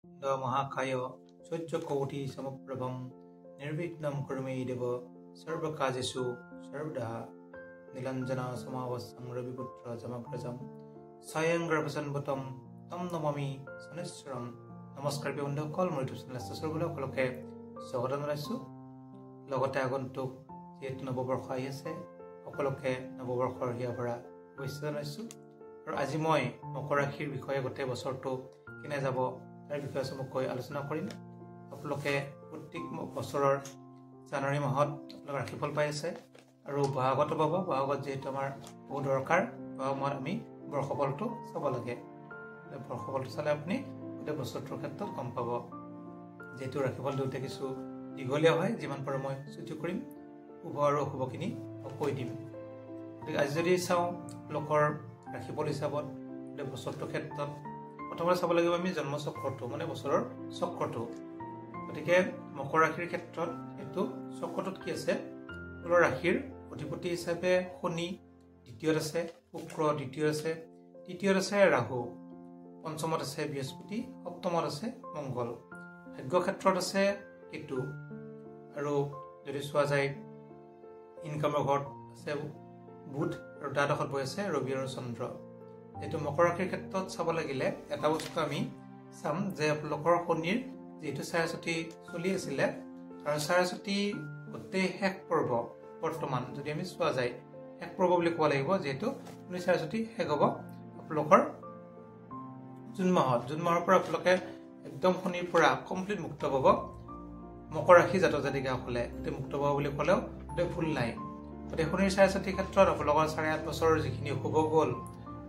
মহাকায় সূৰ্যকৌটি সমপ্ৰভং নিৰ্বিঘ্নম কুৰুমে দেব সৰ্বকাৰ্যেষু সৰ্বদা নীলাঞ্জনা সমাবস্যং ৰবিপুত্ৰ যমগ্ৰজম স্বয়ং গৰ্ভসম্ভূতম তম নমামি শনেশ্বৰম। নমস্কাৰ বন্ধুসকল, মোৰ ইউটিউব চেনেল সকলোকে স্বাগত জনাইছোঁ। লগতে আগন্তুক যিহেতু নৱবৰ্ষ আহি আছে, সকলোকে নৱবৰ্ষৰ হিয়া ভৰা শুভেচ্ছা জনাইছোঁ। আৰু আজি মই মকৰ ৰাশিৰ বিষয়ে গোটেই বছৰটো কেনে যাব তাৰ বিষয়ে চমুকৈ আলোচনা কৰিম। আপোনালোকে প্ৰত্যেক বছৰৰ জানুৱাৰী মাহত আপোনালোকে ৰাশিফল পাই আছে আৰু বহাগতো পাব। বহাগত যিহেতু আমাৰ বহুত দৰকাৰ, বহাগ মাহত আমি বৰ্ষফলটো চাব লাগে। বৰ্ষফলটো চালে আপুনি গোটেই বছৰটোৰ ক্ষেত্ৰত গম পাব। যিহেতু ৰাশিফল দিওঁতে কিছু দীঘলীয়া হয়, যিমান পাৰোঁ মই ছুটি কৰিম, শুভ আৰু অশুভখিনি কৈ দিম। গতিকে আজি যদি চাওঁ লোকৰ ৰাশিফল হিচাপত গোটেই বছৰটোৰ ক্ষেত্ৰত প্ৰথমতে চাব লাগিব আমি জন্ম চক্ৰটো, মানে বছৰৰ চক্ৰটো। গতিকে মকৰ ৰাশিৰ ক্ষেত্ৰত এইটো চক্ৰটোত কি আছে? ফুলৰ ৰাশিৰ অধিপতি হিচাপে শনি দ্বিতীয়ত আছে, শুক্ৰ দ্বিতীয়ত আছে, তৃতীয়ত আছে ৰাহু, পঞ্চমত আছে বৃহস্পতি, সপ্তমত আছে মংগল, ভাগ্য ক্ষেত্ৰত আছে কেতু, আৰু যদি চোৱা যায় ইনকামৰ ঘৰত আছে বুধ, আৰু দ্বাদশত বহি আছে ৰবি আৰু চন্দ্ৰ। এইটো মকৰ ৰাশিৰ ক্ষেত্ৰত চাব লাগিলে এটা বস্তু আমি চাম যে আপোনালোকৰ শনিৰ যিহেতু চাৰাচতি চলি আছিলে, আৰু চাৰাচতি গোটেই শেষ পৰ্ব বৰ্তমান যদি আমি চোৱা যায় শেষ পৰ্ব বুলি ক'ব লাগিব, যিহেতু শনি চাৰাচতি শেষ হ'ব আপোনালোকৰ জুন মাহত। জুন মাহৰ পৰা আপোনালোকে একদম শনিৰ পৰা কমপ্লিট মুক্ত পাব। মকৰ ৰাশি জাতক জাতিকাসকলে গোটেই মুক্ত পাব বুলি ক'লেও গোটেই ভুল নাই। গতিকে শনিৰ চাৰাচতিৰ ক্ষেত্ৰত আপোনালোকৰ 8.5 বছৰৰ যিখিনি অশুভ গ'ল,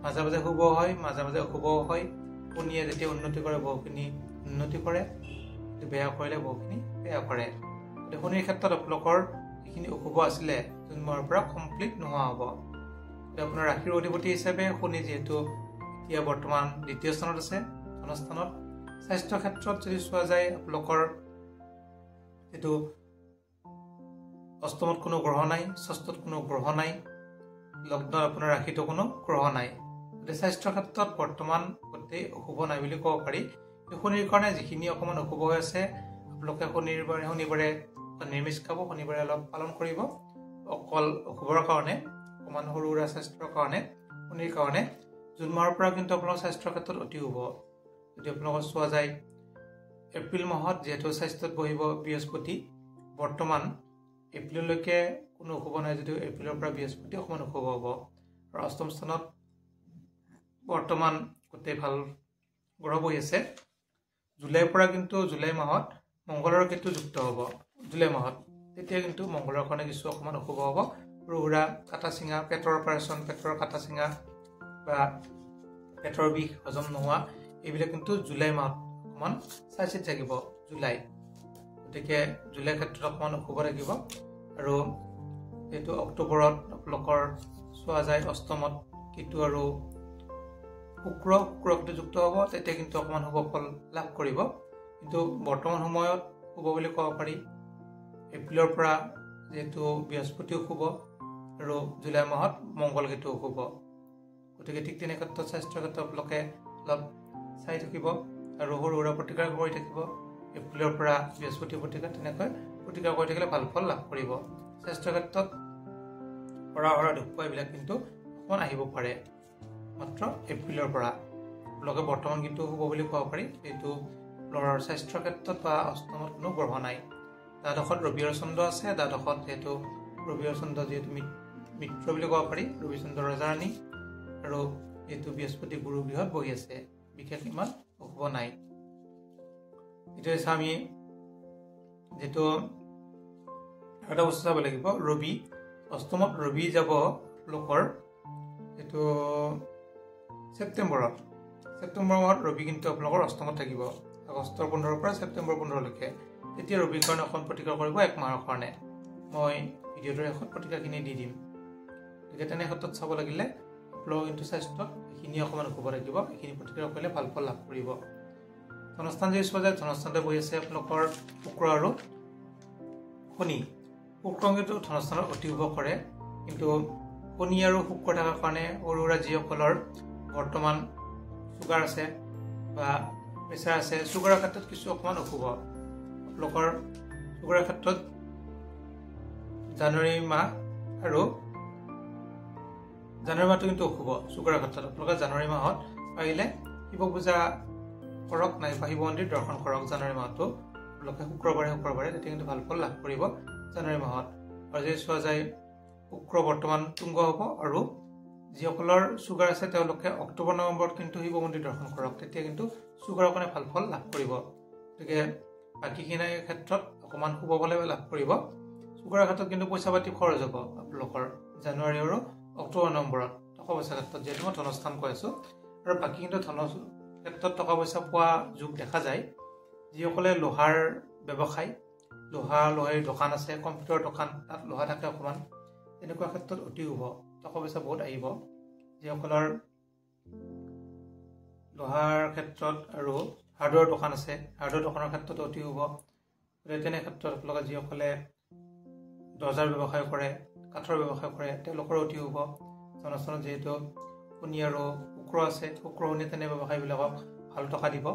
মাজে মাজে শুভ হয়, মাজে মাজে অশুভ হয়। শনিয়ে যেতিয়া উন্নতি কৰে বহুখিনি উন্নতি কৰে, বেয়া কৰিলে বহুখিনি বেয়া কৰে। গতিকে শনিৰ ক্ষেত্ৰত আপোনালোকৰ যিখিনি অশুভ আছিলে জুন মাহৰ পৰা কমপ্লিট নোহোৱা হ'ব। আপোনাৰ ৰাশিৰ অধিপতি হিচাপে শনি যিহেতু এতিয়া বৰ্তমান দ্বিতীয় স্থানত আছে, ধনস্থানত। স্বাস্থ্য ক্ষেত্ৰত যদি চোৱা যায় আপোনালোকৰ যিটো অষ্টমত কোনো গ্ৰহ নাই, ষষ্ঠত কোনো গ্ৰহ নাই, লগ্নত আপোনাৰ ৰাশিতো কোনো গ্ৰহ নাই। গতিকে স্বাস্থ্যৰ ক্ষেত্ৰত বৰ্তমান গোটেই অশুভ নাই বুলি ক'ব পাৰি। শনিৰ কাৰণে যিখিনি অকণমান অশুভ হৈ আছে আপোনালোকে শনিবাৰে নিৰামিষ খাব, শনিবাৰে অলপ পালন কৰিব। অকল অশুভৰ কাৰণে, অকণমান সৰু সুৰা স্বাস্থ্যৰ কাৰণে, শনিৰ কাৰণে। জুন মাহৰ পৰা কিন্তু আপোনালোকৰ স্বাস্থ্যৰ ক্ষেত্ৰত অতি শুভ। যদি আপোনালোকৰ চোৱা যায় এপ্ৰিল মাহত যিহেতু স্বাস্থ্যত বহিব বৃহস্পতি, বৰ্তমান এপ্ৰিললৈকে কোনো অশুভ নাই, যদিও এপ্ৰিলৰ পৰা বৃহস্পতি অকণমান অশুভ হ'ব। আৰু অষ্টম স্থানত বৰ্তমান গোটেই ভাল গ্ৰহ বহি আছে। জুলাইৰ পৰা কিন্তু জুলাই মাহত মংগলৰ কেতু যুক্ত হ'ব। জুলাই মাহত তেতিয়া কিন্তু মংগলৰ কাৰণে কিছু অকণমান অশুভ হ'ব। সৰু সুৰা কাটা চিঙা, পেটৰ অপাৰেশ্যন, পেটৰ কাটা চিঙা বা পেটৰ বিষ, হজম নোহোৱা, এইবিলাক কিন্তু জুলাই মাহত অকণমান চাই চিতি থাকিব জুলাই। গতিকে জুলাই ক্ষেত্ৰত অকণমান অশুভ থাকিব। আৰু এইটো অক্টোবৰত আপোনালোকৰ চোৱা যায় অষ্টমত কেতু আৰু শুক্ৰ কেতু যুক্ত হ'ব, তেতিয়া কিন্তু অকণমান শুভ ফল লাভ কৰিব। কিন্তু বৰ্তমান সময়ত শুভ বুলি ক'ব পাৰি। এপ্ৰিলৰ পৰা যিহেতু বৃহস্পতিও শুভ, আৰু জুলাই মাহত মংগল কেতু শুভ। গতিকে ঠিক তেনে ক্ষেত্ৰত স্বাস্থ্যৰ ক্ষেত্ৰত আপোনালোকে অলপ চাই থাকিব আৰু সৰু সুৰা প্ৰতিকাৰ কৰি থাকিব। এপ্ৰিলৰ পৰা বৃহস্পতি প্ৰতিকাৰ, তেনেকৈ প্ৰতিকাৰ কৰি থাকিলে ভাল ফল লাভ কৰিব। স্বাস্থ্যৰ ক্ষেত্ৰত সৰা দুখ পোৱা এইবিলাক কিন্তু অকণমান আহিব পাৰে মাত্ৰ এপ্ৰিলৰ পৰা। আপোনালোকে বৰ্তমান কিন্তু শুভ বুলি ক'ব পাৰি, যিহেতু ল'ৰাৰ স্বাস্থ্যৰ ক্ষেত্ৰত বা অষ্টমত কোনো গ্ৰহ নাই। দ্বাদশত ৰবি আৰু চন্দ্ৰ আছে। দ্বাদশত যিহেতু ৰবি আৰু চন্দ্ৰ যিহেতু মিত্ৰ বুলি ক'ব পাৰি, ৰবি চন্দ্ৰ ৰজাৰাণী, আৰু যিহেতু বৃহস্পতি গুৰু গৃহত বহি আছে, বিশেষ ইমান অশুভ নাই। এতিয়া চাওঁ আমি যিহেতু এটা বস্তু চাব লাগিব, ৰবি অষ্টমত ৰবি যাব লোকৰ যিটো ছেপ্টেম্বৰ মাহত ৰবি কিন্তু আপোনালোকৰ অষ্টমত থাকিব। আগষ্টৰ 15 পৰা ছেপ্টেম্বৰ 15লৈকে। তেতিয়া ৰবিৰ কাৰণে অকণ প্ৰতিকাৰ কৰিব 1 মাহৰ কাৰণে। মই ভিডিঅ'টোৰ শেষত প্ৰতিকাৰখিনি দি দিম। গতিকে তেনে ক্ষেত্ৰত চাব লাগিলে আপোনালোকৰ কিন্তু স্বাস্থ্যত এইখিনি অকণমান অশুভ থাকিব। এইখিনি প্ৰতিকাৰ কৰিলে ভাল ফল লাভ কৰিব। ধনস্থান যদি চোৱা যায়, ধনস্থানতে বহি আছে আপোনালোকৰ শুক্ৰ আৰু শনি। শুক্ৰ কিন্তু ধনস্থানত অতি শুভ কৰে, কিন্তু শনি আৰু শুক্ৰ থকাৰ কাৰণে সৰু সুৰা যিসকলৰ বৰ্তমান চুগাৰ আছে বা প্ৰেছাৰ আছে, চুগাৰৰ ক্ষেত্ৰত কিছু অকণমান অশুভ। আপোনালোকৰ চুগাৰৰ ক্ষেত্ৰত জানুৱাৰী মাহটো কিন্তু অশুভ চুগাৰৰ ক্ষেত্ৰত। আপোনালোকে জানুৱাৰী মাহত পাৰিলে শিৱ পূজা কৰক, নাইবা শিৱ মন্দিৰ দৰ্শন কৰক জানুৱাৰী মাহটো। আপোনালোকে শুক্ৰবাৰে তেতিয়া কিন্তু ভাল ফল লাভ কৰিব জানুৱাৰী মাহত। আৰু যদি চোৱা যায় শুক্ৰ বৰ্তমান তুংগ হ'ব, আৰু যিসকলৰ চুগাৰ আছে তেওঁলোকে অক্টোবৰ নৱেম্বৰত কিন্তু শিৱ মন্দিৰ দৰ্শন কৰক, তেতিয়া কিন্তু চুগাৰৰ কাৰণে ভাল ফল লাভ কৰিব। গতিকে বাকীখিনি ক্ষেত্ৰত অকণমান শুভ ফল লাভ কৰিব। চুগাৰৰ ক্ষেত্ৰত কিন্তু পইচা পাতি খৰচ হ'ব আপোনালোকৰ জানুৱাৰী আৰু অক্টোবৰ নৱেম্বৰত টকা পইচাৰ ক্ষেত্ৰত, যিহেতু মই ধনস্থান কৈ আছোঁ। আৰু বাকী কিন্তু ধনৰ ক্ষেত্ৰত টকা পইচা পোৱা যোগ দেখা যায়। যিসকলে লোহাৰ ব্যৱসায়, লোহাৰীৰ দোকান আছে, কম্পিউটাৰ দোকান, তাত লোহা থাকে অকণমান, তেনেকুৱা ক্ষেত্ৰত অতি শুভ, টকা পইচা বহুত আহিব। যিসকলৰ লোহাৰ ক্ষেত্ৰত আৰু হাৰ্ডৱেৰ দোকান আছে, হাৰ্ডৱেৰ দোকানৰ ক্ষেত্ৰত অতি শুভ। তেনে ক্ষেত্ৰত আপোনালোকে যিসকলে দৰ্জাৰ ব্যৱসায় কৰে, কাঠৰ ব্যৱসায় কৰে, তেওঁলোকৰ অতি শুভ। জনস্থানত যিহেতু শনি আৰু শুক্ৰ আছে, শুক্ৰ শনি তেনে ব্যৱসায়ীবিলাকক ভাল টকা দিব।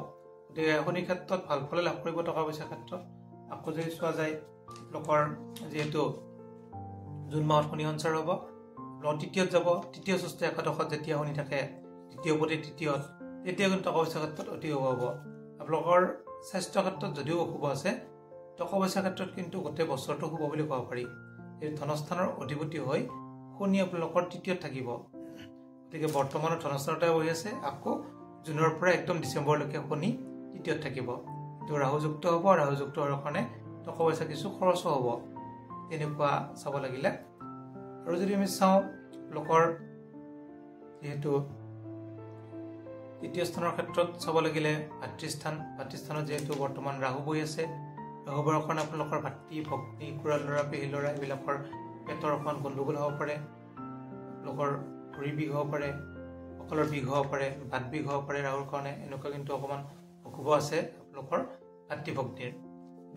গতিকে শনিৰ ক্ষেত্ৰত ভাল ফলে লাভ কৰিব টকা পইচাৰ ক্ষেত্ৰত। আকৌ যদি চোৱা যায় লোকৰ যিহেতু জুন মাহত শনি সঞ্চাৰ হ'ব, তৃতীয়ত যাব, তৃতীয় ষষ্ঠ একাদশত যেতিয়া শনি থাকে, দ্বিতীয় প্ৰতি তৃতীয়ত, তেতিয়া কিন্তু টকা পইচাৰ ক্ষেত্ৰত অতি শুভ হ'ব। আপোনালোকৰ স্বাস্থ্যৰ ক্ষেত্ৰত যদিও অশুভ আছে, টকা পইচাৰ ক্ষেত্ৰত কিন্তু গোটেই বছৰটো শুভ বুলি ক'ব পাৰি। এই ধনস্থানৰ অধিপতি হৈ শনি আপোনালোকৰ তৃতীয়ত থাকিব। গতিকে বৰ্তমানৰ ধনস্থানতে বহি আছে, আকৌ জুনৰ পৰা একদম ডিচেম্বৰলৈকে শনি তৃতীয়ত থাকিব। এইটো ৰাহুযুক্ত হ'ব, ৰাহুযুক্ত হোৱাৰ কাৰণে টকা পইচা কিছু খৰচো হ'ব, তেনেকুৱা চাব লাগিলে। আৰু যদি আমি চাওঁ লোকৰ যিহেতু তৃতীয় স্থানৰ ক্ষেত্ৰত চাব লাগিলে ভাতৃস্থানত যিহেতু বৰ্তমান ৰাহু বহি আছে, ৰাহু বহাৰ কাৰণে আপোনালোকৰ ভাতৃ ভগ্নী, খুৰা ল'ৰা, পেহী ল'ৰা এইবিলাকৰ পেটৰ অকণমান গণ্ডগোল হ'ব পাৰে। আপোনালোকৰ ভৰি বিষ হ'ব পাৰে, কঁকালৰ বিষ হ'ব পাৰে, বাত বিষ হ'ব পাৰে ৰাহুৰ কাৰণে। এনেকুৱা কিন্তু অকণমান অশুভ আছে আপোনালোকৰ ভাতৃ ভগ্নীৰ।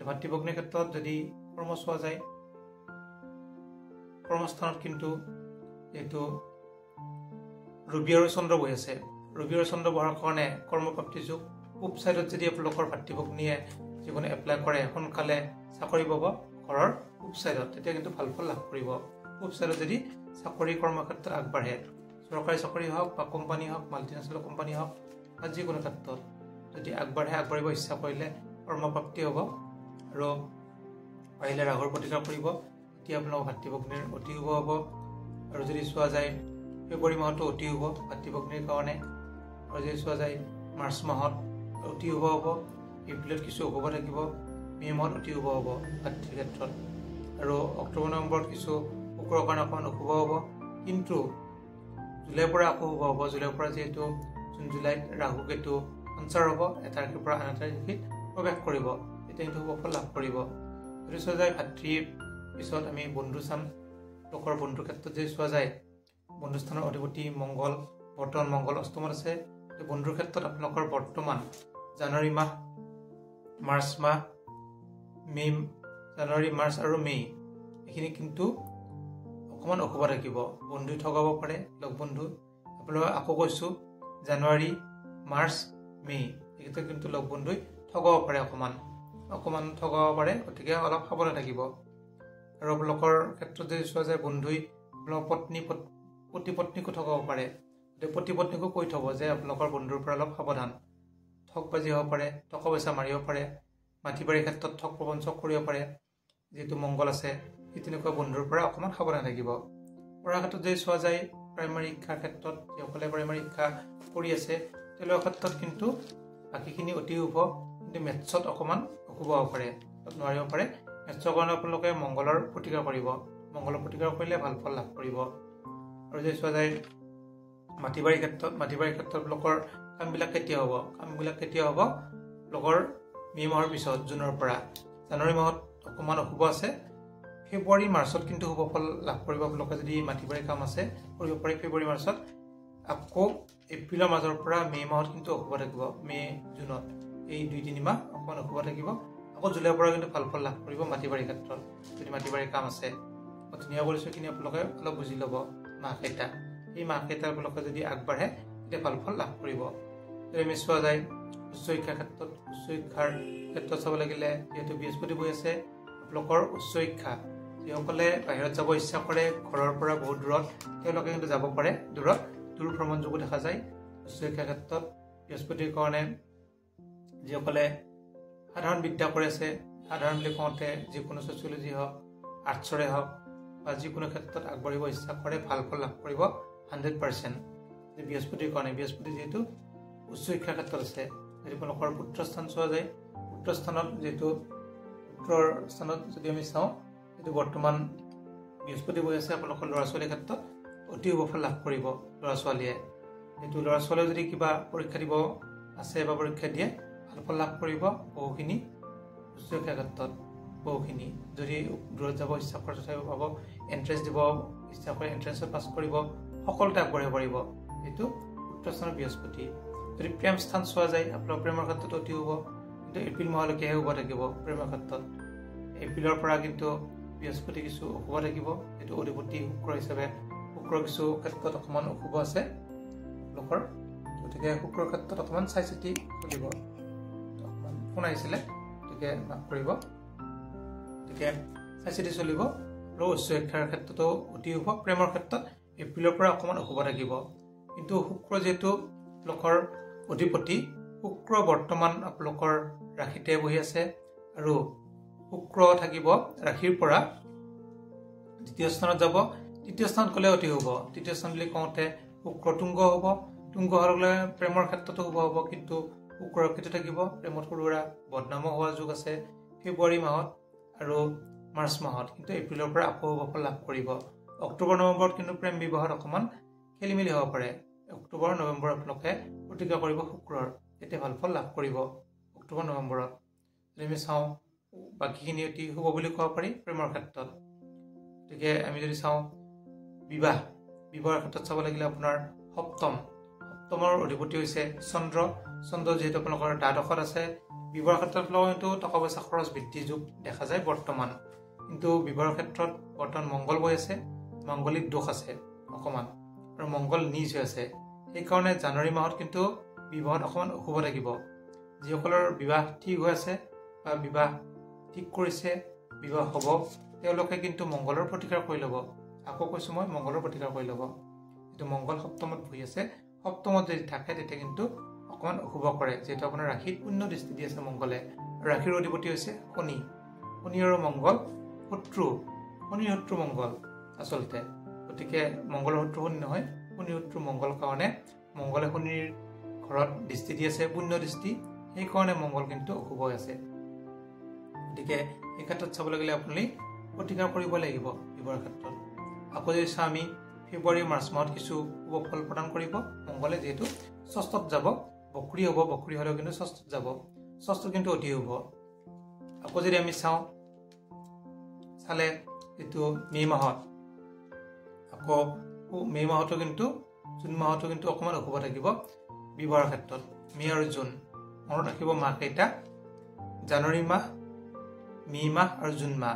ভাতৃ ভগ্নীৰ ক্ষেত্ৰত যদি কৰ্ম চোৱা যায়, কৰ্মস্থানত কিন্তু যিহেতু ৰবি আৰু চন্দ্ৰ বহি আছে, ৰবি আৰু চন্দ্ৰ বহাৰ কাৰণে কৰ্মপ্ৰাপ্তি যোগ। পূব চাইডত যদি আপোনালোকৰ ভাতৃ ভগ্নীয়ে যিকোনো এপ্লাই কৰে, সোনকালে চাকৰি পাব ঘৰৰ পূব চাইডত, তেতিয়া কিন্তু ভাল ফল লাভ কৰিব। পূব চাইডত যদি চাকৰি কৰ্মক্ষেত্ৰত আগবাঢ়ে, চৰকাৰী চাকৰি হওক বা কোম্পানী হওক, মাল্টিনেশ্যনেল কোম্পানী হওক বা যিকোনো ক্ষেত্ৰত যদি আগবাঢ়িব ইচ্ছা কৰিলে কৰ্মপ্ৰাপ্তি হ'ব। আৰু পাৰিলে ৰাহুৰ প্ৰতিকাৰ কৰিব, তেতিয়া আপোনালোকৰ ভাতৃ ভগ্নীৰ অতি শুভ হ'ব। আৰু যদি চোৱা যায় ফেব্ৰুৱাৰী মাহতো অতি শুভ ভাতৃ ভগ্নীৰ কাৰণে। আৰু যদি চোৱা যায় মাৰ্চ মাহত অতি শুভ হ'ব, এপ্ৰিলত কিছু অশুভ থাকিব, মে' মাহত অতি শুভ হ'ব ভাতৃৰ ক্ষেত্ৰত। আৰু অক্টোবৰ নৱেম্বৰত কিছু শুক্ৰৰ কাৰণে অকণমান অশুভ হ'ব, কিন্তু জুলাইৰ পৰা আকৌ শুভ হ'ব। জুলাইৰ পৰা যিহেতু জুন জুলাইত ৰাহু কেতু সঞ্চাৰ হ'ব, এটা তাৰিখৰ পৰা আন এটা তাৰিখত প্ৰৱেশ কৰিব, তেতিয়া কিন্তু শুভ ফল লাভ কৰিব। যদি চোৱা যায় ভাতৃৰ পিছত আমি বন্ধু চাম। লোকৰ বন্ধুৰ ক্ষেত্ৰত যদি চোৱা যায়, বন্ধুস্থানৰ অধিপতি মংগল, বৰ্তমান মংগল অষ্টমত আছে। বন্ধুৰ ক্ষেত্ৰত আপোনালোকৰ বৰ্তমান জানুৱাৰী মাহ, মাৰ্চ মাহ, জানুৱাৰী, মাৰ্চ আৰু মে' এইখিনি কিন্তু অকণমান অশুভ থাকিব। বন্ধু ঠগাব পাৰে, লগ বন্ধু। আপোনালোকে আকৌ কৈছোঁ জানুৱাৰী, মাৰ্চ, মে' এইকেইটা কিন্তু লগ বন্ধুই ঠগাব পাৰে, অকণমান ঠগাব পাৰে। গতিকে অলপ সাৱধানে থাকিব। আৰু আপোনালোকৰ ক্ষেত্ৰত যদি চোৱা যায় বন্ধুই আপোনালোকৰ পতি পত্নীকো ঠগাব পাৰে। গতিকে পতি পত্নীকো কৈ থ'ব যে আপোনালোকৰ বন্ধুৰ পৰা অলপ সাৱধান, ঠগবাজি হ'ব পাৰে, টকা পইচা মাৰিব পাৰে, মাটি বাৰীৰ ক্ষেত্ৰত ঠগ প্ৰবঞ্চক কৰিব পাৰে। যিহেতু মংগল আছে, সেই তেনেকুৱা বন্ধুৰ পৰা অকণমান সাৱধান থাকিব। পঢ়াৰ ক্ষেত্ৰত যদি চোৱা যায়, প্ৰাইমাৰী শিক্ষাৰ ক্ষেত্ৰত যিসকলে প্ৰাইমাৰী শিক্ষা কৰি আছে তেওঁলোকৰ ক্ষেত্ৰত কিন্তু বাকীখিনি অতি শুভ, কিন্তু মেথছত অকণমান অশুভ হ'ব পাৰে, নোৱাৰিব পাৰে। মেথছৰ কাৰণে আপোনালোকে মংগলৰ প্ৰতিকাৰ কৰিব, মংগলৰ প্ৰতিকাৰ কৰিলে ভাল ফল লাভ কৰিব। আৰু যদি চোৱা যায় মাটি বাৰীৰ ক্ষেত্ৰত লোকৰ কামবিলাক কেতিয়া হ'ব? লোকৰ মে' মাহৰ পিছত, জুনৰ পৰা। জানুৱাৰী মাহত অকণমান অশুভ আছে, ফেব্ৰুৱাৰী মাৰ্চত কিন্তু শুভ ফল লাভ কৰিব। আপোনালোকে যদি মাটি বাৰীৰ কাম আছে কৰিব পাৰে ফেব্ৰুৱাৰী মাৰ্চত। আকৌ এপ্ৰিলৰ মাজৰ পৰা মে' মাহত কিন্তু অশুভ থাকিব, মে' জুনত এই 2-3 মাহ অকণমান অশুভ থাকিব। আকৌ জুলাইৰ পৰা কিন্তু ভাল ফল লাভ কৰিব মাটি বাৰীৰ ক্ষেত্ৰত, যদি মাটি বাৰীৰ কাম আছে। মই ধুনীয়া কৰিছোঁ, এইখিনি আপোনালোকে অলপ বুজি ল'ব। মাহকেইটা, এই মাহকেইটা আপোনালোকে যদি আগবাঢ়ে তেতিয়া ভাল ফল লাভ কৰিব। যদি আমি চোৱা যায় উচ্চ শিক্ষাৰ ক্ষেত্ৰত চাব লাগিলে যিহেতু বৃহস্পতি বহি আছে আপোনালোকৰ উচ্চ শিক্ষা যিসকলে বাহিৰত যাব ইচ্ছা কৰে ঘৰৰ পৰা বহুত দূৰত তেওঁলোকে কিন্তু যাব পাৰে দূৰ ভ্ৰমণযোগো দেখা যায় উচ্চ শিক্ষাৰ ক্ষেত্ৰত বৃহস্পতিৰ কাৰণে যিসকলে সাধাৰণ বিদ্যা কৰি আছে সাধাৰণ বুলি কওঁতে যিকোনো ছচিয়লজি হওক আৰ্টছৰে হওক বা যিকোনো ক্ষেত্ৰত আগবাঢ়িব ইচ্ছা কৰে ভাল ফল লাভ কৰিব 100%। বৃহস্পতিৰ কাৰণে বৃহস্পতি যিহেতু উচ্চ শিক্ষাৰ ক্ষেত্ৰত আছে যদি আপোনালোকৰ পুত্ৰস্থান চোৱা যায় পুত্ৰস্থানত যিহেতু পুত্ৰৰ স্থানত যদি আমি চাওঁ এইটো বৰ্তমান বৃহস্পতি বহি আছে আপোনালোকৰ ল'ৰা ছোৱালীৰ ক্ষেত্ৰত অতি শুভ ফল লাভ কৰিব ল'ৰা ছোৱালীয়ে এইটো ল'ৰা ছোৱালীয়ে যদি কিবা পৰীক্ষা দিব আছে বা পৰীক্ষা দিয়ে ভাল ফল লাভ কৰিব বহুখিনি উচ্চ শিক্ষাৰ ক্ষেত্ৰত বহুখিনি যদি দূৰত যাব ইচ্ছা কৰে তথাপিও পাব এণ্ট্ৰেঞ্চ দিব ইচ্ছা কৰে এণ্ট্ৰেঞ্চত পাছ কৰিব সকলোতে আগবাঢ়িব পাৰিব এইটো পুত্ৰস্থানৰ বৃহস্পতি যদি প্ৰেম স্থান চোৱা যায় আপোনাৰ প্ৰেমৰ ক্ষেত্ৰত অতি শুভ কিন্তু এপ্ৰিল মাহলৈকেহে শুভ থাকিব প্ৰেমৰ ক্ষেত্ৰত এপ্ৰিলৰ পৰা কিন্তু বৃহস্পতি কিছু অশুভ থাকিব এইটো অধিপতি শুক্ৰ হিচাপে শুক্ৰ কিছু ক্ষেত্ৰত অকণমান অশুভ আছে লোকৰ গতিকে শুক্ৰৰ ক্ষেত্ৰত অকণমান চাই চিতি চলিব অকণমান ফোন আহিছিলে গতিকে মাফ কৰিব গতিকে চাই চিতি চলিব আৰু উচ্চ শিক্ষাৰ ক্ষেত্ৰতো অতি শুভ প্ৰেমৰ ক্ষেত্ৰত এপ্ৰিলৰ পৰা অকণমান অশুভ থাকিব কিন্তু শুক্ৰ যিহেতু লোকৰ অধিপতি শুক্ৰ বৰ্তমান আপোনালোকৰ ৰাশিতে বহি আছে আৰু শুক্ৰ থাকিব ৰাশিৰ পৰা দ্বিতীয় স্থানত যাব তৃতীয় স্থানত গ'লে অতি শুভ তৃতীয় স্থান বুলি কওঁতে শুক্ৰ তুংগ হ'ব তুংগ হ'লে প্ৰেমৰ ক্ষেত্ৰতো শুভ হ'ব কিন্তু শুক্ৰ কেতিয়া থাকিব প্ৰেমত সৰু সুৰা বদনামো হোৱা যোগ আছে ফেব্ৰুৱাৰী মাহত আৰু মাৰ্চ মাহত কিন্তু এপ্ৰিলৰ পৰা আকৌ শুভ ফল লাভ কৰিব অক্টোবৰ নৱেম্বৰত কিন্তু প্ৰেম বিবাহত অকণমান খেলি মেলি হ'ব পাৰে অক্টোবৰ নৱেম্বৰ আপোনালোকে প্ৰতিজ্ঞা কৰিব শুক্ৰৰ তেতিয়া ভাল ফল লাভ কৰিব অক্টোবৰ নৱেম্বৰত যদি আমি চাওঁ বাকীখিনি অতি শুভ বুলি ক'ব পাৰি প্ৰেমৰ ক্ষেত্ৰত গতিকে আমি যদি চাওঁ বিবাহৰ ক্ষেত্ৰত চাব লাগিলে আপোনাৰ সপ্তমৰ অধিপতি হৈছে চন্দ্ৰ যিহেতু আপোনালোকৰ দ্বাদশত আছে বিবাহৰ ক্ষেত্ৰত কিন্তু টকা পইচা খৰচ বৃদ্ধি যোগ দেখা যায় বৰ্তমান কিন্তু বিবাহৰ ক্ষেত্ৰত বৰ্তমান মংগল বহি আছে মাংগলিক দোষ আছে অকণমান আৰু মংগল নিজ হৈ আছে সেইকাৰণে জানুৱাৰী মাহত কিন্তু বিবাহত অকণমান অশুভ থাকিব যিসকলৰ বিবাহ ঠিক হৈ আছে বা বিবাহ ঠিক কৰিছে বিবাহ হ'ব তেওঁলোকে কিন্তু মংগলৰ প্ৰতিকাৰ কৰি ল'ব আকৌ কৈছোঁ মই মংগলৰ প্ৰতিকাৰ কৰি ল'ব যিটো মংগল সপ্তমত বহি আছে সপ্তমত যদি থাকে তেতিয়া কিন্তু অকণমান অশুভ কৰে যিহেতু আপোনাৰ ৰাশিত পূৰ্ণ দৃষ্টি দি আছে মংগলে আৰু ৰাশিৰ অধিপতি হৈছে শনি আৰু মংগল শনিৰ শত্ৰু মংগল আচলতে গতিকে মংগলৰ শত্ৰু শনি নহয় শনিৰ শত্ৰু মংগল কাৰণে মংগলে শনিৰ ঘৰত দৃষ্টি দি আছে পূৰ্ণ দৃষ্টি সেইকাৰণে মংগল কিন্তু অশুভ হৈ আছে গতিকে এই ক্ষেত্ৰত চাব লাগিলে আপুনি প্ৰতিকাৰ কৰিব লাগিব বিবাহৰ ক্ষেত্ৰত আকৌ যদি চাওঁ আমি ফেব্ৰুৱাৰী মাৰ্চ মাহত কিছু শুভ ফল প্ৰদান কৰিব মংগলে যিহেতু ষষ্ঠত যাব বক্ৰী হ'ব বক্ৰী হ'লেও কিন্তু ষষ্ঠত যাব ষষ্ঠ কিন্তু অতি শুভ আকৌ যদি আমি চালে এইটো মে' মাহত আকৌ মে' মাহতো কিন্তু জুন মাহতো কিন্তু অকণমান অশুভ থাকিব বিবাহৰ ক্ষেত্ৰত মে' আৰু জুন মনত ৰাখিব মাহকেইটা জানুৱাৰী মাহ মে' মাহ আৰু জুন মাহ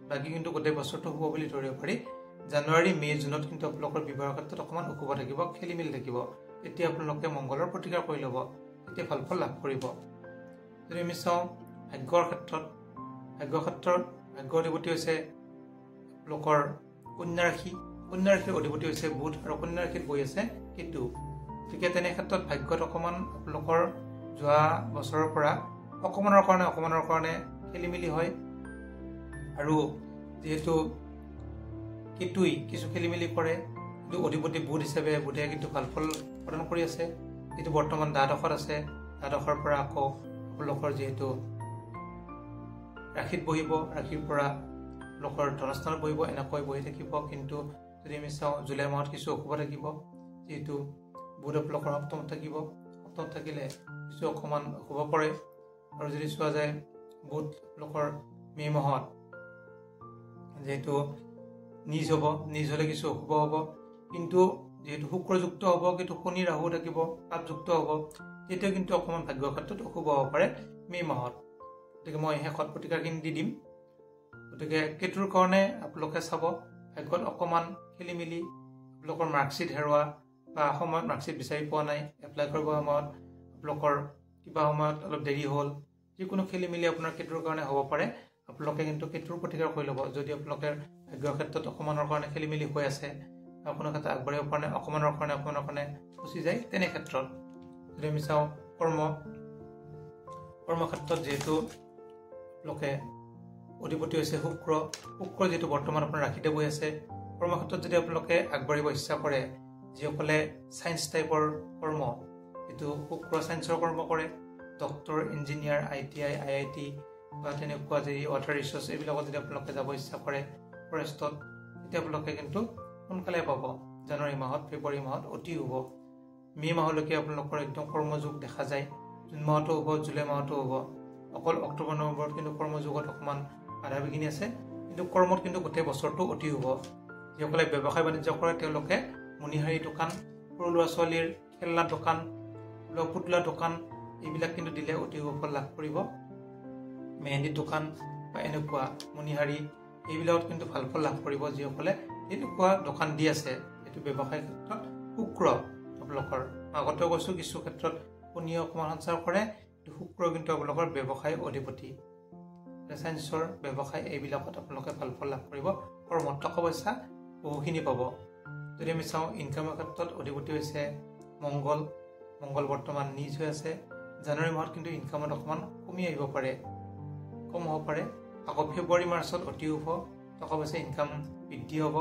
বাকী কিন্তু গোটেই বছৰটো শুভ বুলি ধৰিব পাৰি জানুৱাৰী মে' জুনত কিন্তু আপোনালোকৰ বিবাহৰ ক্ষেত্ৰত অকণমান অশুভ থাকিব খেলি মেলি থাকিব এতিয়া আপোনালোকে মংগলৰ প্ৰতিকাৰ কৰি ল'ব এতিয়া ভাল ফল লাভ কৰিব যদি আমি চাওঁ ভাগ্যৰ ক্ষেত্ৰত ভাগ্য অধিপতি হৈছে আপোনালোকৰ কন্যা ৰাশিৰ অধিপতি হৈছে বুধ আৰু কন্যা ৰাশিত বহি আছে কেতু গতিকে তেনে ক্ষেত্ৰত ভাগ্যত অকণমান আপোনালোকৰ যোৱা বছৰৰ পৰা অকণমানৰ কাৰণে খেলি মেলি হয় আৰু যিহেতু কেতুই কিছু খেলি মেলি কৰে কিন্তু অধিপতি বুধ হিচাপে বুধে কিন্তু ভাল ফল প্ৰদান কৰি আছে যিটো বৰ্তমান দ্বাদশত আছে দ্বাদশৰ পৰা আকৌ আপোনালোকৰ যিহেতু ৰাশিত বহিব ৰাশিৰ পৰা লোকৰ ধনস্থানত বহিব এনেকৈ বহি থাকিব কিন্তু যদি আমি চাওঁ জুলাই মাহত কিছু অশুভ থাকিব যিহেতু বুধ আপোনালোকৰ সপ্তমত থাকিলে কিছু অকণমান অশুভ কৰে আৰু যদি চোৱা যায় বুধ লোকৰ মে' মাহত যিহেতু নিজ হ'লে কিছু অশুভ হ'ব কিন্তু যিহেতু শুক্ৰযুক্ত হ'ব কিন্তু শনি ৰাহু থাকিব পাপযুক্ত হ'ব তেতিয়া কিন্তু অকণমান ভাগ্যৰ ক্ষেত্ৰত অশুভ হ'ব পাৰে মে' মাহত গতিকে মই শেষত প্ৰতিকাৰখিনি দি দিম গতিকে কেতুৰ কাৰণে আপোনালোকে চাব ভাগ্যত অকণমান খেলি মেলি আপোনালোকৰ মাৰ্কশ্বিট হেৰুৱা বা সময়ত মাৰ্কশ্বিট বিচাৰি পোৱা নাই এপ্লাই কৰিব সময়ত আপোনালোকৰ কিবা সময়ত অলপ দেৰি হ'ল, যিকোনো খেলি মেলি আপোনাৰ কেতুৰ কাৰণে হ'ব পাৰে, আপোনালোকে কিন্তু কেতুৰ প্ৰতিকাৰ কৰি ল'ব। যদি আপোনালোকে ভাগ্যৰ ক্ষেত্ৰত অকমানৰ কাৰণে খেলি মেলি হৈ আছে, কোনো ক্ষেত্ৰত আগবাঢ়িব পৰা নাই, অকমানৰ কাৰণে গুচি যায়, তেনে ক্ষেত্ৰত যদি আমি চাওঁ কৰ্মক্ষেত্ৰত যিহেতু আপোনালোকে অধিপতি হৈছে শুক্ৰ যিহেতু বৰ্তমান আপোনাৰ ৰাশিতে বহি আছে, কৰ্মক্ষেত্ৰত যদি আপোনালোকে আগবাঢ়িব ইচ্ছা কৰে, যিসকলে ছায়েন্স টাইপৰ কৰ্ম, যিটো শুক্ৰ ছায়েন্সৰ কৰ্ম কৰে, ডক্টৰ, ইঞ্জিনিয়াৰ, ITI, IIT বা তেনেকুৱা যদি ৱাটাৰ ৰিচৰ্চ এইবিলাকত যদি আপোনালোকে যাব ইচ্ছা কৰে ফৰেষ্টত, তেতিয়া আপোনালোকে কিন্তু সোনকালে পাব। জানুৱাৰী মাহত, ফেব্ৰুৱাৰী মাহত অতি শুভ। মে' মাহলৈকে আপোনালোকৰ একদম কৰ্মযোগ দেখা যায়। জুন মাহতো হ'ব, জুলাই মাহতো হ'ব। অকল অক্টোবৰ নৱেম্বৰত কিন্তু কৰ্মযোগত অকণমান বাধা বিঘিনি আছে, কিন্তু কৰ্মত কিন্তু গোটেই বছৰটো অতি শুভ। যিসকলে ব্যৱসায় বাণিজ্য কৰে তেওঁলোকে মণিহাৰী দোকান, সৰু ল'ৰা ছোৱালীৰ খেলনা দোকান, পুতলা দোকান এইবিলাক কিন্তু দিলে অতি শুভ ফল লাভ কৰিব। মেহেন্দি দোকান বা এনেকুৱা মণিহাৰী এইবিলাকত কিন্তু ভাল ফল লাভ কৰিব। যিসকলে এনেকুৱা দোকান দি আছে, এইটো ব্যৱসায় ক্ষেত্ৰত শুক্ৰ আপোনালোকৰ, আগতেও কৈছোঁ কিছু ক্ষেত্ৰত শনিয়ে অকণমান সঞ্চাৰ কৰে, শুক্ৰ কিন্তু আপোনালোকৰ ব্যৱসায় অধিপতি। ছায়েন্সৰ ব্যৱসায় এইবিলাকত আপোনালোকে ভাল ফল লাভ কৰিব। কৰ্মত টকা পইচা বহুখিনি পাব। যদি আমি চাওঁ ইনকামৰ ক্ষেত্ৰত অধিপতি হৈছে মংগল বৰ্তমান নিজ হৈ আছে। জানুৱাৰী মাহত কিন্তু ইনকামত অকণমান কমি আহিব পাৰে, কম হ'ব পাৰে। আকৌ ফেব্ৰুৱাৰী মাৰ্চত অতি শুভ, টকা পইচা ইনকাম বৃদ্ধি হ'ব।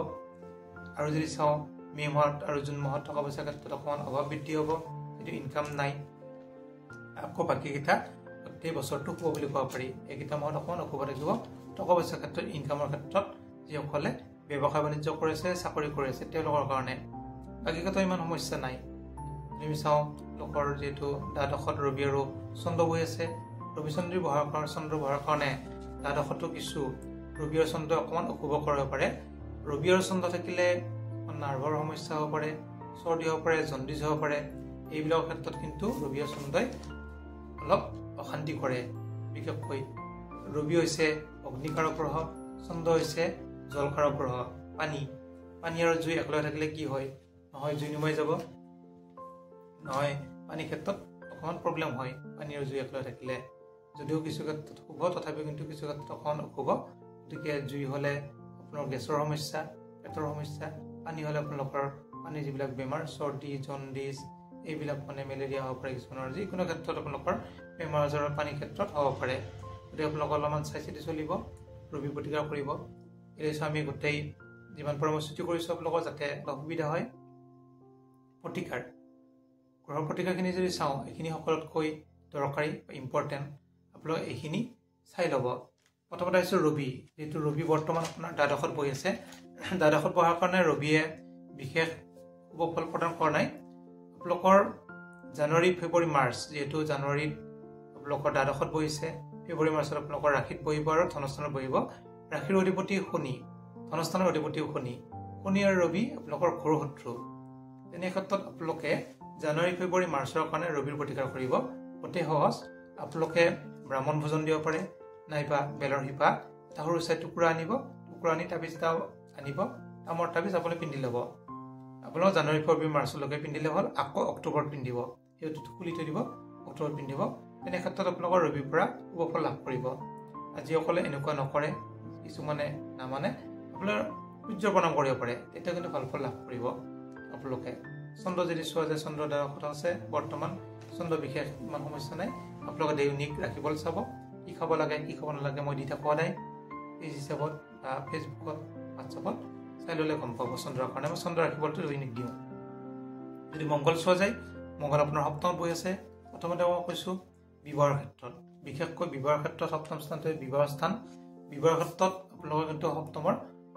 আৰু যদি চাওঁ মে' মাহত আৰু জুন মাহত টকা পইচাৰ ক্ষেত্ৰত অকণমান অভাৱ বৃদ্ধি হ'ব, কিন্তু ইনকাম নাই। আকৌ বাকীকেইটা গোটেই বছৰটো শুভ বুলি ক'ব পাৰি। এইকেইটা মাহত অকণমান অশুভ থাকিব টকা পইচাৰ ক্ষেত্ৰত, ইনকামৰ ক্ষেত্ৰত। যিসকলে ব্যৱসায় বাণিজ্য কৰিছে, চাকৰি কৰি আছে তেওঁলোকৰ কাৰণে বাকীকেইটা ইমান সমস্যা নাই। আমি চাওঁ লোকৰ যিহেতু দ্বাদশত ৰবি আৰু চন্দ্ৰ বহি আছে, ৰবি চন্দ্ৰ বহাৰ কাৰণে দ্বাদশতো কিছু ৰবি আৰু চন্দ্ৰ অকণমান অশুভ কৰিব পাৰে। ৰবি আৰু চন্দ্ৰ থাকিলে নাৰ্ভৰ সমস্যা হ'ব পাৰে, চৰ্দি হ'ব পাৰে, জণ্ডিছ হ'ব পাৰে। এইবিলাকৰ ক্ষেত্ৰত কিন্তু ৰবি আৰু চন্দ্ৰই অলপ অশান্তি কৰে। বিশেষকৈ ৰবি হৈছে অগ্নিকাৰক গ্ৰহ, চন্দ্ৰ হৈছে জলকাৰক গ্ৰহ। পানী আৰু জুই একেলগে থাকিলে কি হয়, নহয় জুই নুমাই যাব, নহয় পানীৰ ক্ষেত্ৰত অকণমান প্ৰব্লেম হয়। পানী আৰু জুই একেলগে থাকিলে যদিও কিছু ক্ষেত্ৰত শুভ, তথাপিও কিন্তু কিছু ক্ষেত্ৰত অকণমান অশুভ। গতিকে জুই হ'লে আপোনাৰ গেছৰ সমস্যা, পেটৰ সমস্যা, পানী হ'লে আপোনালোকৰ পানীৰ যিবিলাক বেমাৰ, চৰ্দি, জণ্ডিছ এইবিলাক মেলেৰিয়া হ'ব পাৰে। কিছুমানৰ যিকোনো ক্ষেত্ৰত আপোনালোকৰ বেমাৰ আজাৰৰ পানীৰ ক্ষেত্ৰত হ'ব পাৰে। গতিকে আপোনালোকে অলপমান চাই চিতি চলিব, ৰবি প্ৰতিকাৰ কৰিব। এই আমি গোটেই যিমান পৰামৰ্শিত কৰিছোঁ আপোনালোকৰ যাতে সুবিধা হয়। প্ৰতিকাৰ, গ্ৰহৰ প্ৰতিকাৰখিনি যদি চাওঁ, এইখিনি সকলোতকৈ দৰকাৰী বা ইম্পৰ্টেণ্ট। আপোনালোকে এইখিনি চাই ল'ব। প্ৰথমতে আহিছোঁ ৰবি। যিহেতু ৰবি বৰ্তমান আপোনাৰ দ্বাদশত বহি আছে, দ্বাদশত বহাৰ কাৰণে ৰবিয়ে বিশেষ শুভ ফল প্ৰদান কৰা নাই। আপোনালোকৰ জানুৱাৰী, ফেব্ৰুৱাৰী, মাৰ্চ, যিহেতু জানুৱাৰীত আপোনালোকৰ দ্বাদশত বহিছে, ফেব্ৰুৱাৰী মাৰ্চত আপোনালোকৰ ৰাশিত বহিব আৰু ধনস্থানত বহিব। ৰাশিৰ অধিপতি শনি, ধনস্থানৰ অধিপতিও শনি আৰু ৰবি আপোনালোকৰ ঘোৰ শত্ৰু। তেনে ক্ষেত্ৰত আপোনালোকে জানুৱাৰী, ফেব্ৰুৱাৰী, মাৰ্চৰ কাৰণে ৰবিৰ প্ৰতিকাৰ কৰিব। অতি সহজ, আপোনালোকে ব্ৰাহ্মণ ভোজন দিব পাৰে, নাইবা বেলৰ শিপা এটা সৰু চাই টুকুৰা আনি তাবিজ এটা আনিব, তামৰ তাবিজ আপুনি পিন্ধি ল'ব। আপোনালোক জানুৱাৰী, ফেব্ৰুৱাৰী, মাৰ্চলৈকে পিন্ধিলে হ'ল। আকৌ অক্টোবৰত পিন্ধিব, সেইটো খুলি থৈ দিব, অক্টোবৰত পিন্ধিব। তেনে ক্ষেত্ৰত আপোনালোকৰ ৰবিৰ পৰা শুভ ফল লাভ কৰিব। যিসকলে এনেকুৱা নকৰে, কিছুমানে নামানে, আপোনাৰ সূৰ্য প্ৰণাম কৰিব পাৰে, তেতিয়া কিন্তু ভাল ফল লাভ কৰিব আপোনালোকে। চন্দ্ৰ যদি চোৱা যায়, চন্দ্ৰ দ্বাদশত আছে বৰ্তমান, চন্দ্ৰ বিশেষ ইমান সমস্যা নাই। আপোনালোকে দৈনিক ৰাশিফল চাব, কি খাব লাগে কি খাব নালাগে মই দি থাকোঁ সদায় পেজ হিচাপত বা ফেচবুকত, হোৱাটছআপত চাই ল'লে গম পাব চন্দ্ৰৰ কাৰণে। মই চন্দ্ৰ ৰাশিফলটো দৈনিক দিওঁ। যদি মংগল চোৱা যায়, মংগল আপোনাৰ সপ্তমত বহি আছে। প্ৰথমতে মই কৈছোঁ বিবাহৰ ক্ষেত্ৰত, বিশেষকৈ বিবাহৰ ক্ষেত্ৰত সপ্তম স্থানটো বিবাহৰ স্থান। বিবাহৰ ক্ষেত্ৰত আপোনালোকে কিন্তু সপ্তমৰ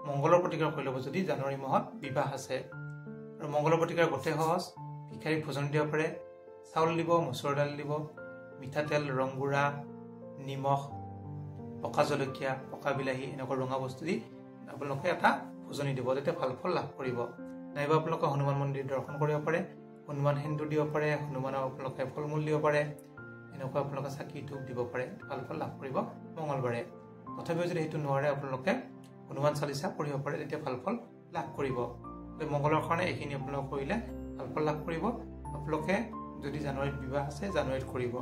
মংগলৰ প্ৰতিকাৰ কৰি ল'ব যদি জানুৱাৰী মাহত বিবাহ আছে। আৰু মংগলৰ প্ৰতিকাৰ গোটেই সহজ, ভিক্ষাৰীক ভোজন দিব পাৰে, চাউল দিব, মচুৰ দাইল দিব, মিঠাতেল, ৰংগুড়া, নিমখ, পকা জলকীয়া, পকা বিলাহী এনেকুৱা ৰঙা বস্তু দি আপোনালোকে এটা ভোজনী দিব, তেতিয়া ভাল ফল লাভ কৰিব। নাইবা আপোনালোকে হনুমান মন্দিৰ দৰ্শন কৰিব পাৰে, হনুমান সেন্দুৰ দিব পাৰে, হনুমানক আপোনালোকে ফল মূল দিব পাৰে, এনেকুৱা আপোনালোকে চাকি ধূপ দিব পাৰে, ভাল ফল লাভ কৰিব মঙলবাৰে। তথাপিও যদি সেইটো নোৱাৰে, আপোনালোকে হনুমান চালিচা পঢ়িব পাৰে, তেতিয়া ভাল ফল লাভ কৰিব। মংগলৰ কাৰণে এইখিনি আপোনালোকে কৰিলে ভাল ফল লাভ কৰিব। আপোনালোকে যদি জানুৱাৰীত বিবাহ আছে, জানুৱাৰীত কৰিব।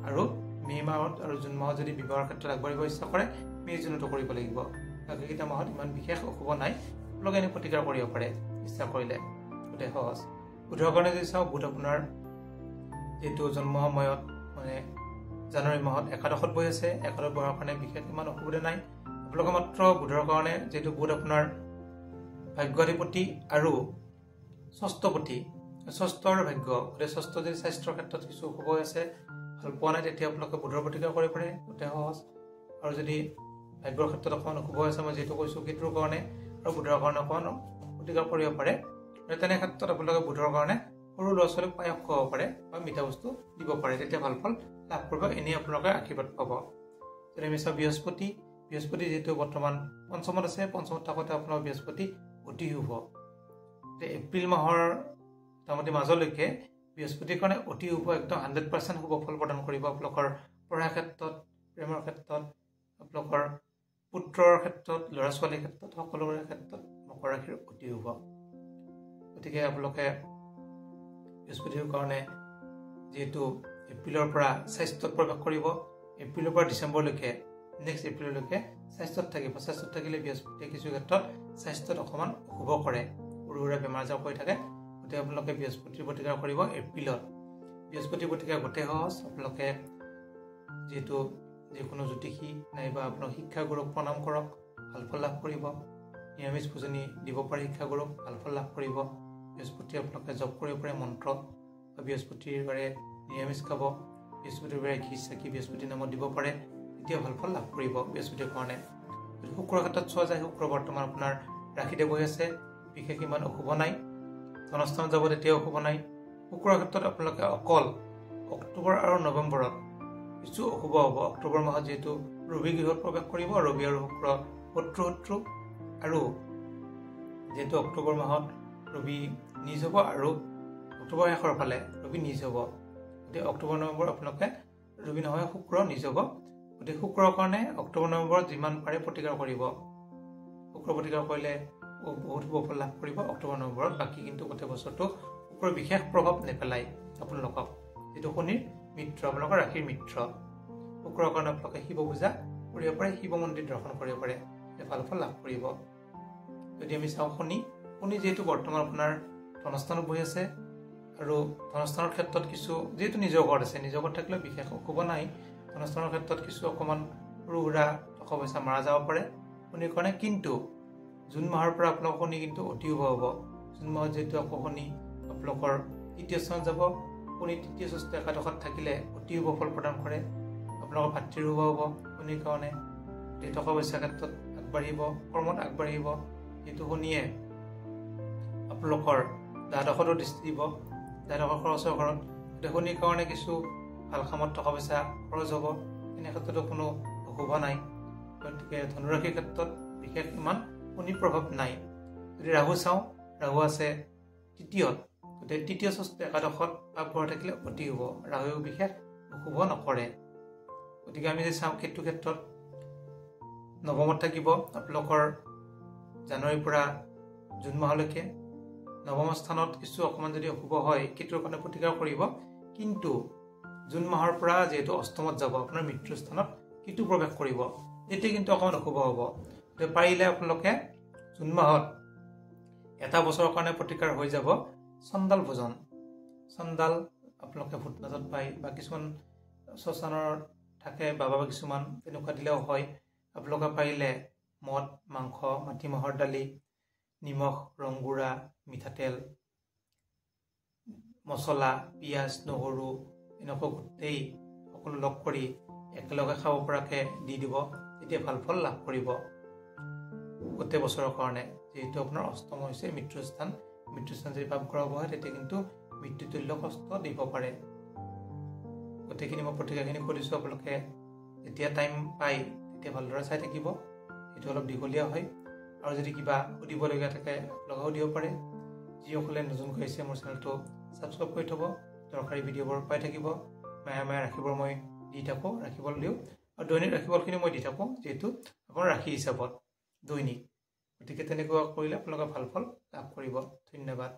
আৰু মে' মাহত আৰু জুন মাহত যদি বিবাহৰ ক্ষেত্ৰত আগবাঢ়িব ইচ্ছা কৰে মে' জুনতো কৰিব লাগিব। বাকীকেইটা মাহত ইমান বিশেষ অশুভ নাই, আপোনালোকে এনে প্ৰতিকাৰ কৰিব পাৰে ইচ্ছা কৰিলে, গোটেই সহজ। বুধৰ কাৰণে যদি চাওঁ, বুধ আপোনাৰ যিহেতু জন্ম সময়ত মানে জানুৱাৰী মাহত একাদশত বহি আছে, একাদশ বহাৰ কাৰণে বিশেষ ইমান অসুবিধা নাই। আপোনালোকে মাত্ৰ বুধৰ কাৰণে যিহেতু বুধ আপোনাৰ ভাগ্যাধিপতি আৰু ষষ্ঠপতি, ষষ্ঠ আৰু ভাগ্য, গতিকে ষষ্ঠ যদি স্বাস্থ্যৰ ক্ষেত্ৰত কিছু অশুভ হৈ আছে, ভাল পোৱা নাই, তেতিয়া আপোনালোকে বুধৰ প্ৰতিকাৰ কৰিব পাৰে, গোটেই সহজ। আৰু যদি ভাগ্যৰ ক্ষেত্ৰত অকণমান অশুভ হৈ আছে, মই যিহেতু কৈছোঁ কেতুৰ কাৰণে আৰু বুধৰ কাৰণে অকণমান প্ৰতিকাৰ কৰিব পাৰে। তেনে ক্ষেত্ৰত আপোনালোকে বুধৰ কাৰণে সৰু ল'ৰা ছোৱালীক পায়স খুৱাব পাৰে বা মিঠা বস্তু দিব পাৰে, তেতিয়া ভাল ফল লাভ কৰিব, এনেই আপোনালোকে আশীৰ্বাদ পাব। যদি আমি চাওঁ বৃহস্পতি, বৃহস্পতি যিহেতু বৰ্তমান পঞ্চমত আছে, পঞ্চমত থাকোঁতে আপোনাৰ বৃহস্পতি অতি শুভ। এপ্ৰিল মাহৰ মোটামুটি মাজলৈকে বৃহস্পতিৰ কাৰণে অতি শুভ, একদম 100% শুভ ফল প্ৰদান কৰিব আপোনালোকৰ পঢ়াৰ ক্ষেত্ৰত, প্ৰেমৰ ক্ষেত্ৰত, আপোনালোকৰ পুত্ৰৰ ক্ষেত্ৰত, ল'ৰা ছোৱালীৰ ক্ষেত্ৰত, সকলোৰে ক্ষেত্ৰত মকৰ ৰাশিৰ অতি শুভ। গতিকে আপোনালোকে বৃহস্পতিৰ কাৰণে যিহেতু এপ্ৰিলৰ পৰা স্বাস্থ্যত প্ৰৱেশ কৰিব, এপ্ৰিলৰ পৰা ডিচেম্বৰলৈকে, নেক্সট এপ্ৰিললৈকে স্বাস্থ্যত থাকিব। স্বাস্থ্যত থাকিলে বৃহস্পতিয়ে কিছু ক্ষেত্ৰত স্বাস্থ্যত অকণমান অশুভ কৰে, সৰু সুৰা বেমাৰ আজাৰ কৰি থাকে, গতিকে আপোনালোকে বৃহস্পতিৰ প্ৰতিকাৰ কৰিব এপ্ৰিলত। বৃহস্পতিৰ প্ৰতিকাৰ গোটেই সহজ, আপোনালোকে যিহেতু যিকোনো জ্যোতিষী নাইবা আপোনাৰ শিক্ষাগুৰুক প্ৰণাম কৰক, ভাল ফল লাভ কৰিব। নিৰামিষ ভোজনী দিব পাৰে শিক্ষাগুৰুক, ভাল ফল লাভ কৰিব। বৃহস্পতি আপোনালোকে জপ কৰিব পাৰে মন্ত্ৰ, বা বৃহস্পতিৰ বাৰে নিৰামিষ খাব, বৃহস্পতিৰ বাৰে ঘি চাকি বৃহস্পতিৰ নামত দিব পাৰে, তেতিয়া ভাল ফল লাভ কৰিব বৃহস্পতিৰ কাৰণে। যদি শুক্ৰৰ ক্ষেত্ৰত চোৱা যায়, শুক্ৰ বৰ্তমান আপোনাৰ ৰাশিতে বহি আছে, বিশেষ ইমান অশুভ নাই। ধনস্থানত যাব তেতিয়াও অশুভ নাই। শুক্ৰৰ ক্ষেত্ৰত আপোনালোকে অকল অক্টোবৰ আৰু নৱেম্বৰত কিছু অশুভ হ'ব। অক্টোবৰ মাহত যিহেতু ৰবি গৃহত প্ৰৱেশ কৰিব, ৰবি আৰু শুক্ৰ শত্ৰু, আৰু যিহেতু অক্টোবৰ মাহত ৰবি নিজ হ'ব আৰু অক্টোবৰ শেষৰ ফালে ৰবি নিজ হ'ব, গতিকে অক্টোবৰ নৱেম্বৰ আপোনালোকে ৰবি নহয় শুক্ৰ নিজ হ'ব। গতিকে শুক্ৰৰ কাৰণে অক্টোবৰ নৱেম্বৰত যিমান পাৰে প্ৰতিকাৰ কৰিব। শুক্ৰ প্ৰতিকাৰ কৰিলে বহুত শুভ ফল লাভ কৰিব অক্টোবৰ নৱেম্বৰত। বাকী কিন্তু গোটেই বছৰটো শুক্ৰৰ বিশেষ প্ৰভাৱ নেপেলায় আপোনালোকক, যিটো শনিৰ মিত্ৰ, আপোনালোকৰ ৰাশিৰ মিত্ৰ। শুক্ৰৰ কাৰণে আপোনালোকে শিৱ পূজা কৰিব পাৰে, শিৱ মন্দিৰ দৰ্শন কৰিব পাৰে, ভাল ফল লাভ কৰিব। যদি আমি চাওঁ শনি যিহেতু বৰ্তমান আপোনাৰ ধনস্থানত বহি আছে, আৰু ধনস্থানৰ ক্ষেত্ৰত কিছু যিহেতু নিজৰ ঘৰত আছে, নিজৰ ঘৰত থাকিলেও বিশেষ অশুভ নাই। ধনস্থানৰ ক্ষেত্ৰত কিছু অকণমান সৰু সুৰা টকা পইচা মাৰা যাব পাৰে শনিৰ কাৰণে, কিন্তু জুন মাহৰ পৰা আপোনালোকৰ শনি কিন্তু অতি শুভ হ'ব। জুন মাহত যিহেতু আকৌ শনি আপোনালোকৰ তৃতীয় স্থানত যাব, শনি তৃতীয় ষষ্ঠ একাদশত থাকিলে অতি শুভ ফল প্ৰদান কৰে। আপোনালোকৰ ভাতৃৰ শুভ হ'ব শনিৰ কাৰণে, টকা পইচাৰ ক্ষেত্ৰত আগবাঢ়িব, কৰ্মত আগবাঢ়িব। যিহেতু শনিয়ে আপোনালোকৰ দ্বাদশতো দৃষ্টি দিব, দ্বাদশৰ খৰচৰ ঘৰত, গতিকে শনিৰ কাৰণে কিছু ভাল কামত টকা পইচা খৰচ হ'ব, এনে ক্ষেত্ৰতো কোনো অশুভ নাই। গতিকে ধনুৰাশিৰ ক্ষেত্ৰত বিশেষ ইমান শনিৰ প্ৰভাৱ নাই। যদি ৰাহু চাওঁ, ৰাহু আছে তৃতীয়ত, গতিকে তৃতীয় ষষ্ঠ একাদশত পাপ ঘৰ থাকিলে অতি শুভ, ৰাহুৱেও বিশেষ অশুভ নকৰে। গতিকে আমি যদি চাওঁ কেতুৰ ক্ষেত্ৰত নৱমত থাকিব আপোনালোকৰ জানুৱাৰীৰ পৰা জুন মাহলৈকে। নৱম স্থানত কিছু অকণমান যদি অশুভ হয়, কেতুৰ কাৰণে প্ৰতিকাৰ কৰিব, কিন্তু জুন মাহৰ পৰা যিহেতু অষ্টমত যাব, আপোনাৰ মৃত্যুৰ স্থানত কেতু প্ৰৱেশ কৰিব, তেতিয়া কিন্তু অকণমান অশুভ হ'ব। গতিকে পাৰিলে আপোনালোকে জুন মাহত এটা বছৰৰ কাৰণে প্ৰতিকাৰ হৈ যাব চণ্ডাল ভোজন। চণ্ডাল আপোনালোকে ভূটনাথত পায়, বা কিছুমান শ্মশানৰ থাকে বাবা বা কিছুমান তেনেকুৱা দিলেও হয়। আপোনালোকে পাৰিলে মদ, মাংস, মাটিমাহৰ দালি, নিমখ, ৰংগুড়া, মিঠাতেল, মছলা, পিঁয়াজ, নহৰু, এনেকুৱা গোটেই সকলো লগ কৰি একেলগে খাব পৰাকৈ দি দিব, তেতিয়া ভাল ফল লাভ কৰিব গোটেই বছৰৰ কাৰণে। যিহেতু আপোনাৰ অষ্টম হৈছে মৃত্যুস্থান, মৃত্যুস্থান যদি পাপ কৰা হয়, তেতিয়া কিন্তু মৃত্যুতুল্য কষ্ট দিব পাৰে। গোটেইখিনি মই প্ৰতিকাৰখিনি কৈ দিছোঁ, আপোনালোকে যেতিয়া টাইম পায় তেতিয়া ভালদৰে চাই থাকিব, সেইটো অলপ দীঘলীয়া হয়। আৰু যদি কিবা সুধিবলগীয়া থাকে আপোনালোকে সুধিব পাৰে। যিসকলে নতুনকৈ আহিছে মোৰ চেনেলটো ছাবস্ক্ৰাইব কৰি থ'ব, দৰকাৰী ভিডিঅ'বোৰ পাই থাকিব। মাহে মাহে ৰাশিবোৰ মই দি থাকোঁ, ৰাশিফল দিওঁ, আৰু দৈনিক ৰাশিফলখিনি মই দি থাকোঁ, যিহেতু আপোনাৰ ৰাশি হিচাপত দৈনিক। গতিকে তেনেকুৱা কৰিলে আপোনালোকে ভাল ফল লাভ কৰিব। ধন্যবাদ।